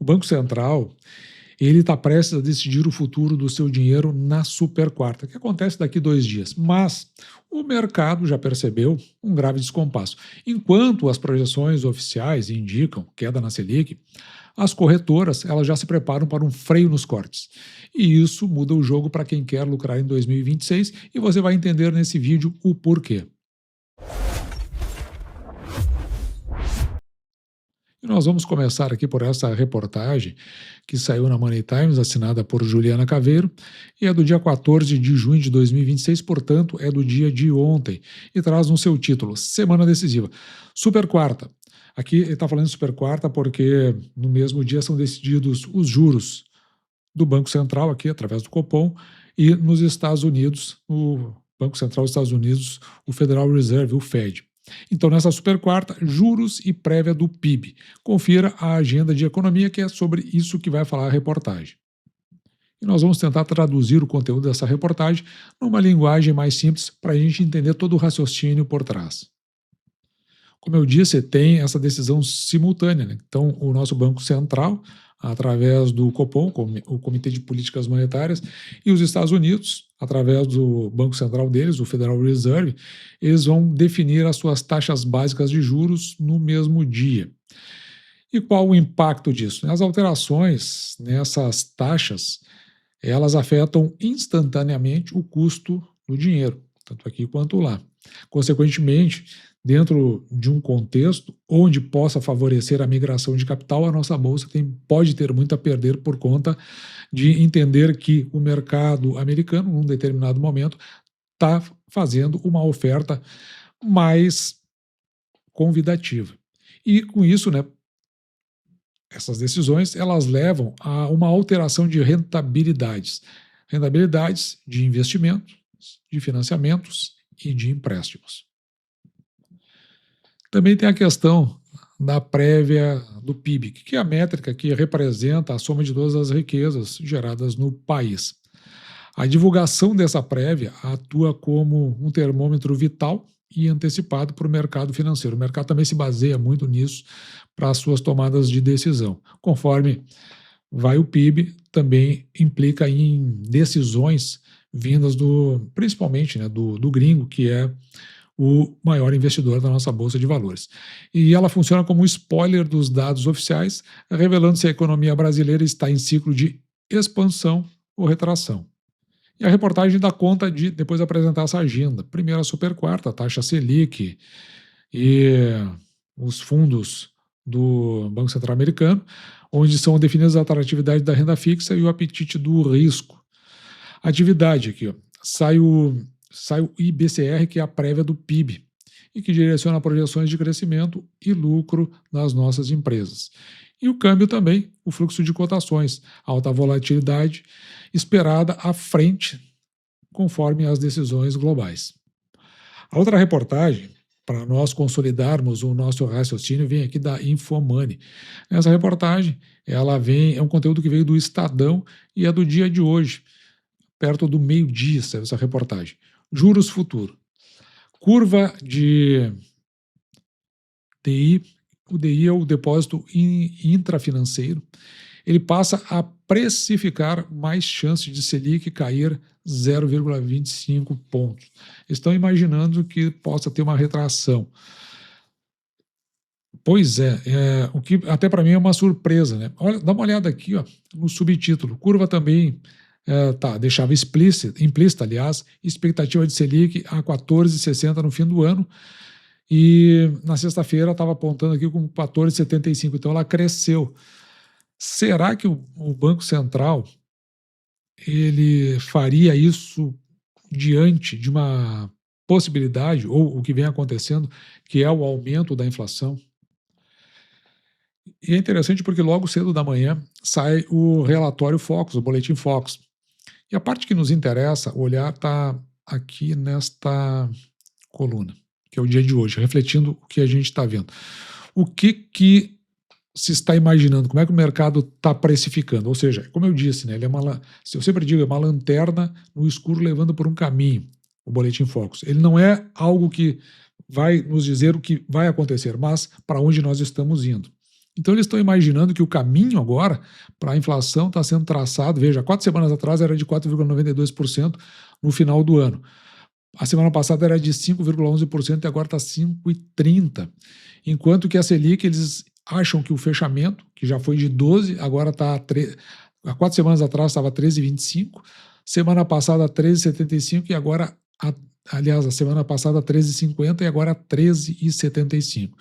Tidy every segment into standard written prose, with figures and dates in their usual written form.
O Banco Central, ele está prestes a decidir o futuro do seu dinheiro na super quarta, que acontece daqui 2 dias. Mas o mercado já percebeu um grave descompasso. Enquanto as projeções oficiais indicam queda na Selic, as corretoras elas já se preparam para um freio nos cortes. E isso muda o jogo para quem quer lucrar em 2026 e você vai entender nesse vídeo o porquê. E nós vamos começar aqui por essa reportagem que saiu na Money Times, assinada por Juliana Caveiro, e é do dia 14 de junho de 2026, portanto, é do dia de ontem, e traz no seu título, Semana Decisiva. Super quarta. Aqui ele está falando de super quarta porque no mesmo dia são decididos os juros do Banco Central, aqui através do Copom, e nos Estados Unidos, o Banco Central dos Estados Unidos, o Federal Reserve, o Fed. Então, nessa super quarta, juros e prévia do PIB. Confira a agenda de economia, que é sobre isso que vai falar a reportagem. E nós vamos tentar traduzir o conteúdo dessa reportagem numa linguagem mais simples para a gente entender todo o raciocínio por trás. Como eu disse, tem essa decisão simultânea, né? Então, o nosso Banco Central, através do Copom, o Comitê de Políticas Monetárias, e os Estados Unidos, através do Banco Central deles, o Federal Reserve, eles vão definir as suas taxas básicas de juros no mesmo dia. E qual o impacto disso? As alterações nessas taxas, elas afetam instantaneamente o custo do dinheiro, tanto aqui quanto lá. Consequentemente, dentro de um contexto onde possa favorecer a migração de capital, a nossa bolsa pode ter muito a perder por conta de entender que o mercado americano, num determinado momento, está fazendo uma oferta mais convidativa. E com isso, né, essas decisões elas levam a uma alteração de rentabilidades de investimentos, de financiamentos e de empréstimos. Também tem a questão da prévia do PIB, que é a métrica que representa a soma de todas as riquezas geradas no país. A divulgação dessa prévia atua como um termômetro vital e antecipado para o mercado financeiro. O mercado também se baseia muito nisso para as suas tomadas de decisão. Conforme vai o PIB, também implica em decisões vindas principalmente, né, do gringo, que é o maior investidor da nossa Bolsa de Valores. E ela funciona como um spoiler dos dados oficiais, revelando se a economia brasileira está em ciclo de expansão ou retração. E a reportagem dá conta de depois apresentar essa agenda. Primeiro a super quarta, a taxa Selic e os fundos do Banco Central Americano, onde são definidas a atratividade da renda fixa e o apetite do risco. Atividade aqui, ó, sai o IBCR, que é a prévia do PIB, e que direciona projeções de crescimento e lucro das nossas empresas. E o câmbio também, o fluxo de cotações, alta volatilidade esperada à frente, conforme as decisões globais. A outra reportagem, para nós consolidarmos o nosso raciocínio, vem aqui da Infomoney. Essa reportagem, é um conteúdo que veio do Estadão e é do dia de hoje, perto do meio-dia, essa reportagem. Juros futuro. Curva de DI, o DI é o depósito intrafinanceiro, ele passa a precificar mais chance de Selic cair 0,25 pontos. Estão imaginando que possa ter uma retração. Pois o que até para mim é uma surpresa, né? Olha, dá uma olhada aqui, ó, no subtítulo. Curva também deixava implícita, aliás, expectativa de Selic a 14,60 no fim do ano, e na sexta-feira estava apontando aqui com 14,75, então ela cresceu. Será que o Banco Central ele faria isso diante de uma possibilidade, ou o que vem acontecendo, que é o aumento da inflação? E é interessante porque logo cedo da manhã sai o relatório Focus, o boletim Focus. E a parte que nos interessa olhar está aqui nesta coluna, que é o dia de hoje, refletindo o que a gente está vendo. O que se está imaginando, como é que o mercado está precificando? Ou seja, como eu disse, né, eu sempre digo, é uma lanterna no escuro levando por um caminho, o boletim Focus. Ele não é algo que vai nos dizer o que vai acontecer, mas para onde nós estamos indo. Então eles estão imaginando que o caminho agora para a inflação está sendo traçado, veja, 4 semanas atrás era de 4,92% no final do ano. A semana passada era de 5,11% e agora está 5,30%. Enquanto que a Selic, eles acham que o fechamento, que já foi de 12, agora está há 4 semanas atrás estava 13,25, semana passada 13,75 e agora, aliás, a semana passada 13,50 e agora 13,75.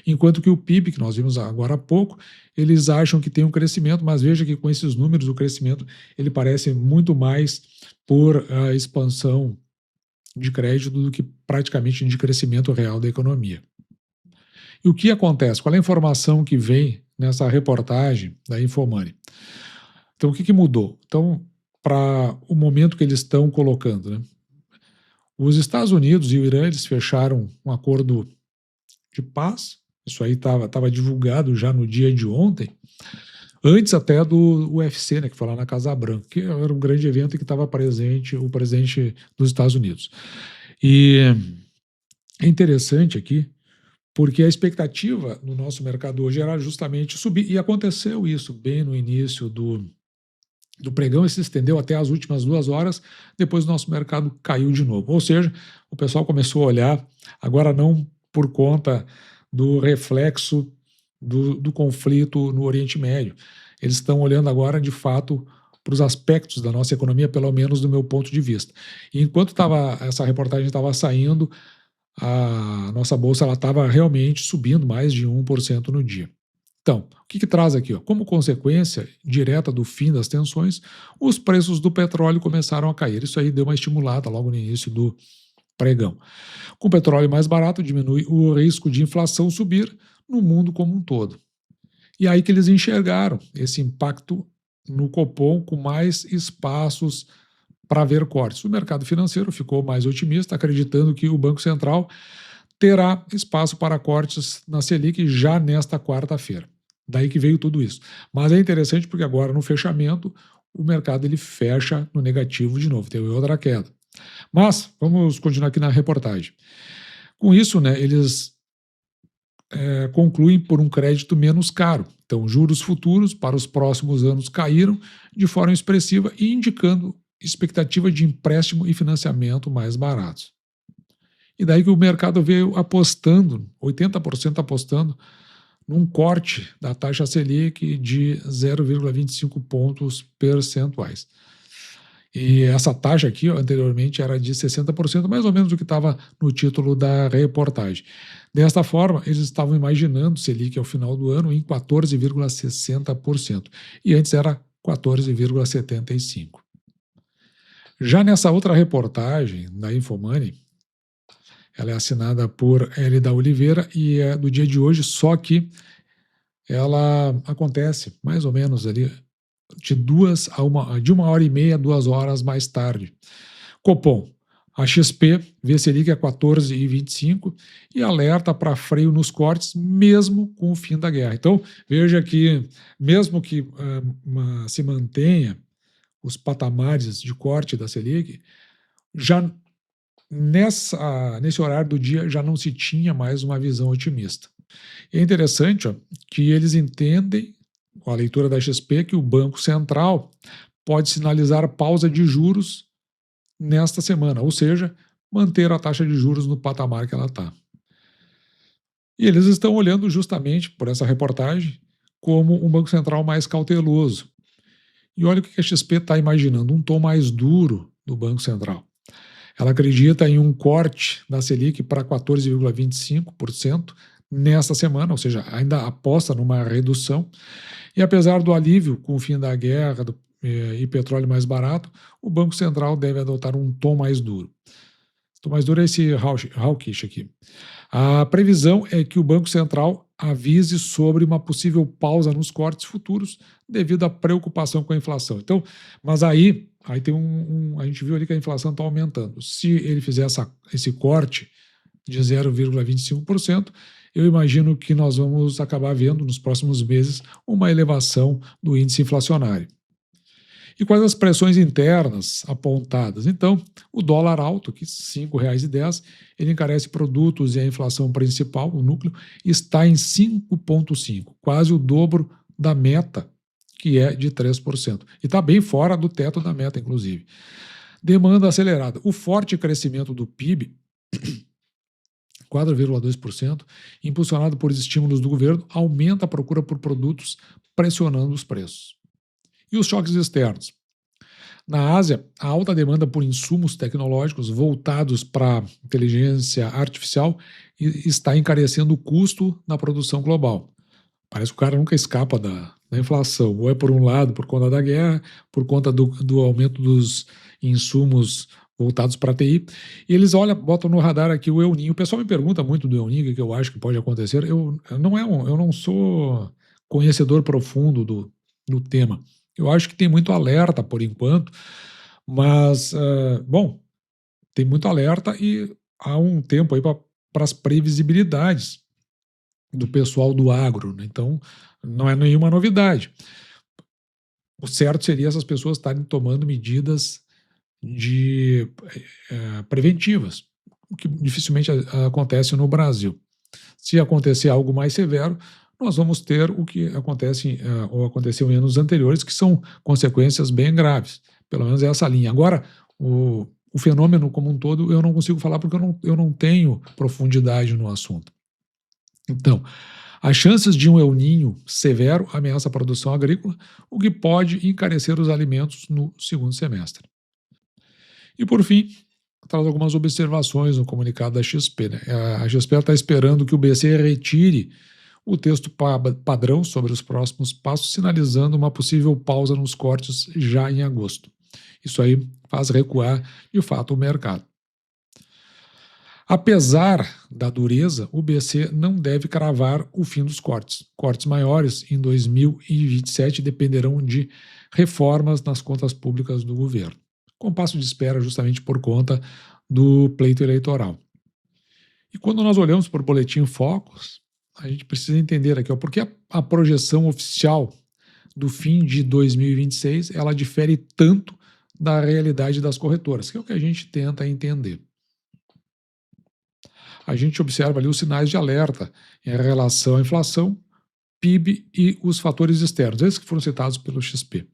Enquanto que o PIB, que nós vimos agora há pouco, eles acham que tem um crescimento, mas veja que com esses números o crescimento ele parece muito mais por expansão de crédito do que praticamente de crescimento real da economia. E o que acontece? Qual é a informação que vem nessa reportagem da Infomoney? Então, o que mudou? Então, para o momento que eles estão colocando, né? Os Estados Unidos e o Irã, eles fecharam um acordo de paz, isso aí estava divulgado já no dia de ontem, antes até do UFC, né, que foi lá na Casa Branca, que era um grande evento em que estava presente o presidente dos Estados Unidos. E é interessante aqui, porque a expectativa no nosso mercado hoje era justamente subir, e aconteceu isso bem no início do pregão, e se estendeu até as últimas 2 horas, depois o nosso mercado caiu de novo. Ou seja, o pessoal começou a olhar, agora não por conta do reflexo do conflito no Oriente Médio, eles estão olhando agora, de fato, para os aspectos da nossa economia, pelo menos do meu ponto de vista. E enquanto essa reportagem estava saindo, a nossa bolsa estava realmente subindo mais de 1% no dia. Então, o que traz aqui? Como consequência direta do fim das tensões, os preços do petróleo começaram a cair. Isso aí deu uma estimulada logo no início do pregão. Com o petróleo mais barato, diminui o risco de inflação subir no mundo como um todo. E aí que eles enxergaram esse impacto no Copom com mais espaços para ver cortes. O mercado financeiro ficou mais otimista, acreditando que o Banco Central terá espaço para cortes na Selic já nesta quarta-feira. Daí que veio tudo isso. Mas é interessante porque agora no fechamento o mercado ele fecha no negativo de novo, teve outra queda. Mas vamos continuar aqui na reportagem. Com isso, né, eles concluem por um crédito menos caro. Então, juros futuros para os próximos anos caíram de forma expressiva e indicando expectativa de empréstimo e financiamento mais baratos. E daí que o mercado veio apostando, 80% apostando, num corte da taxa Selic de 0,25 pontos percentuais. E essa taxa aqui, anteriormente, era de 60%, mais ou menos o que estava no título da reportagem. Desta forma, eles estavam imaginando Selic ao final do ano em 14,60%, e antes era 14,75%. Já nessa outra reportagem da Infomoney, ela é assinada por Elida Oliveira e é do dia de hoje, só que ela acontece mais ou menos ali de 1h30 a 2 horas mais tarde. Copom, a XP vê Selic a 14,25 e alerta para freio nos cortes, mesmo com o fim da guerra. Então, veja que, mesmo que se mantenha os patamares de corte da Selic, já nesse horário do dia já não se tinha mais uma visão otimista. É interessante que eles entendem, com a leitura da XP, que o Banco Central pode sinalizar pausa de juros nesta semana, ou seja, manter a taxa de juros no patamar que ela está. E eles estão olhando justamente, por essa reportagem, como um Banco Central mais cauteloso. E olha o que a XP está imaginando, um tom mais duro do Banco Central. Ela acredita em um corte da Selic para 14,25% nesta semana, ou seja, ainda aposta numa redução. E apesar do alívio com o fim da guerra e petróleo mais barato, o Banco Central deve adotar um tom mais duro. O tom mais duro é esse hawkish aqui. A previsão é que o Banco Central avise sobre uma possível pausa nos cortes futuros devido à preocupação com a inflação. Então, mas aí tem a gente viu ali que a inflação está aumentando. Se ele fizer esse corte de 0,25%, eu imagino que nós vamos acabar vendo nos próximos meses uma elevação do índice inflacionário. E quais as pressões internas apontadas? Então, o dólar alto, que R$ 5,10, ele encarece produtos e a inflação principal, o núcleo, está em 5,5, quase o dobro da meta, que é de 3%. E está bem fora do teto da meta, inclusive. Demanda acelerada. O forte crescimento do PIB, 4,2%, impulsionado por estímulos do governo, aumenta a procura por produtos, pressionando os preços. E os choques externos? Na Ásia, a alta demanda por insumos tecnológicos voltados para a inteligência artificial está encarecendo o custo na produção global. Parece que o cara nunca escapa da inflação, ou é por um lado por conta da guerra, por conta do aumento dos insumos voltados para a TI, e eles botam no radar aqui o El Niño. O pessoal me pergunta muito do El Niño, o que eu acho que pode acontecer. Eu não sou conhecedor profundo do tema. Eu acho que tem muito alerta por enquanto, mas, bom, tem muito alerta e há um tempo aí para as previsibilidades do pessoal do agro, né? Então, não é nenhuma novidade. O certo seria essas pessoas estarem tomando medidas preventivas, o que dificilmente acontece no Brasil. Se acontecer algo mais severo, nós vamos ter o que acontece ou aconteceu em anos anteriores, que são consequências bem graves. Pelo menos é essa linha. Agora, o fenômeno como um todo eu não consigo falar porque eu não tenho profundidade no assunto. Então, as chances de um El Niño severo ameaça a produção agrícola, o que pode encarecer os alimentos no segundo semestre. E, por fim, traz algumas observações no comunicado da XP. Né? A XP está esperando que o BC retire o texto padrão sobre os próximos passos, sinalizando uma possível pausa nos cortes já em agosto. Isso aí faz recuar, de fato, o mercado. Apesar da dureza, o BC não deve cravar o fim dos cortes. Cortes maiores em 2027 dependerão de reformas nas contas públicas do governo. Compasso de espera justamente por conta do pleito eleitoral. E quando nós olhamos para o Boletim Focus, a gente precisa entender aqui, por que a projeção oficial do fim de 2026 ela difere tanto da realidade das corretoras, que é o que a gente tenta entender. A gente observa ali os sinais de alerta em relação à inflação, PIB e os fatores externos, esses que foram citados pelo XP.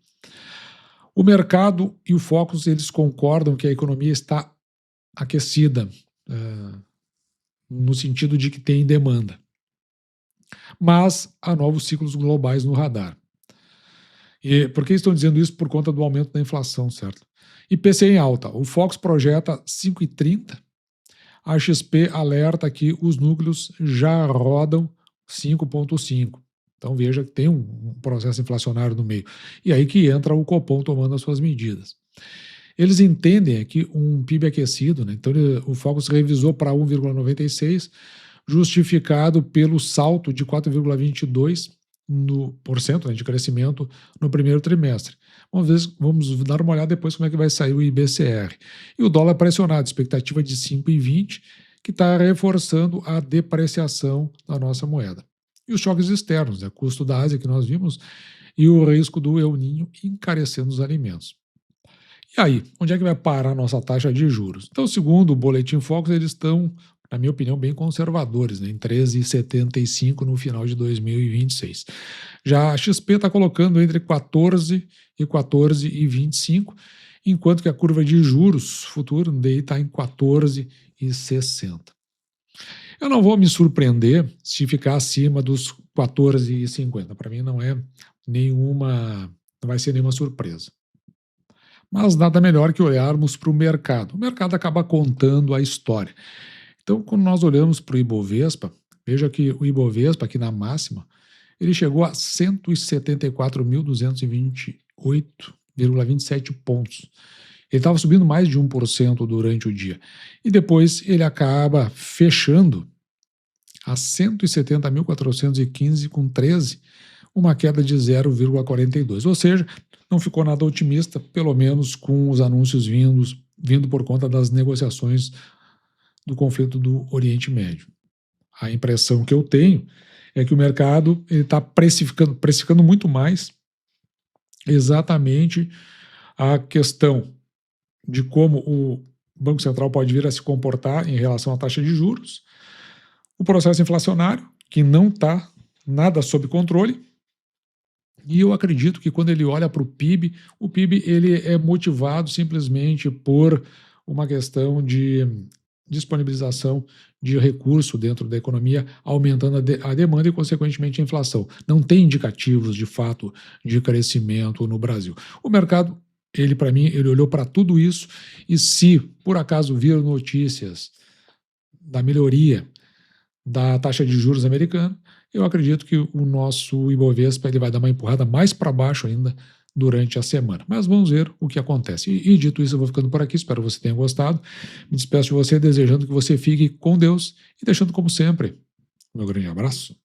O mercado e o Focus, eles concordam que a economia está aquecida, no sentido de que tem demanda. Mas há novos ciclos globais no radar. E por que estão dizendo isso? Por conta do aumento da inflação, certo? IPCA em alta. O Focus projeta 5,30. A XP alerta que os núcleos já rodam 5,5. Então veja que tem um processo inflacionário no meio. E aí que entra o Copom tomando as suas medidas. Eles entendem aqui um PIB aquecido, né? Então o Focus revisou para 1,96, justificado pelo salto de 4,22% né, de crescimento no primeiro trimestre. Vamos dar uma olhada depois como é que vai sair o IBCR. E o dólar pressionado, expectativa de 5,20, que está reforçando a depreciação da nossa moeda. E os choques externos, né, custo da Ásia que nós vimos, e o risco do El Niño encarecendo os alimentos. E aí, onde é que vai parar a nossa taxa de juros? Então, segundo o Boletim Focus, eles estão, na minha opinião, bem conservadores, né, em 13,75 no final de 2026. Já a XP está colocando entre 14 e 14,25, enquanto que a curva de juros futuro no DI está em 14,60. Eu não vou me surpreender se ficar acima dos 14,50. Para mim não vai ser nenhuma surpresa. Mas nada melhor que olharmos para o mercado. O mercado acaba contando a história. Então, quando nós olhamos para o Ibovespa, veja que o Ibovespa, aqui na máxima, ele chegou a 174.228,27 pontos. Ele estava subindo mais de 1% durante o dia. E depois ele acaba fechando a 170.415,13, uma queda de 0,42. Ou seja, não ficou nada otimista, pelo menos com os anúncios vindo por conta das negociações do conflito do Oriente Médio. A impressão que eu tenho é que o mercado está precificando muito mais exatamente a questão de como o Banco Central pode vir a se comportar em relação à taxa de juros, o processo inflacionário, que não está nada sob controle, e eu acredito que quando ele olha para o PIB ele é motivado simplesmente por uma questão de disponibilização de recurso dentro da economia, aumentando a demanda e, consequentemente, a inflação. Não tem indicativos, de fato, de crescimento no Brasil. O mercado, ele, para mim, ele olhou para tudo isso e se, por acaso, vir notícias da melhoria da taxa de juros americana, eu acredito que o nosso Ibovespa ele vai dar uma empurrada mais para baixo ainda durante a semana. Mas vamos ver o que acontece. E dito isso, eu vou ficando por aqui. Espero que você tenha gostado. Me despeço de você desejando que você fique com Deus e deixando, como sempre, meu grande abraço.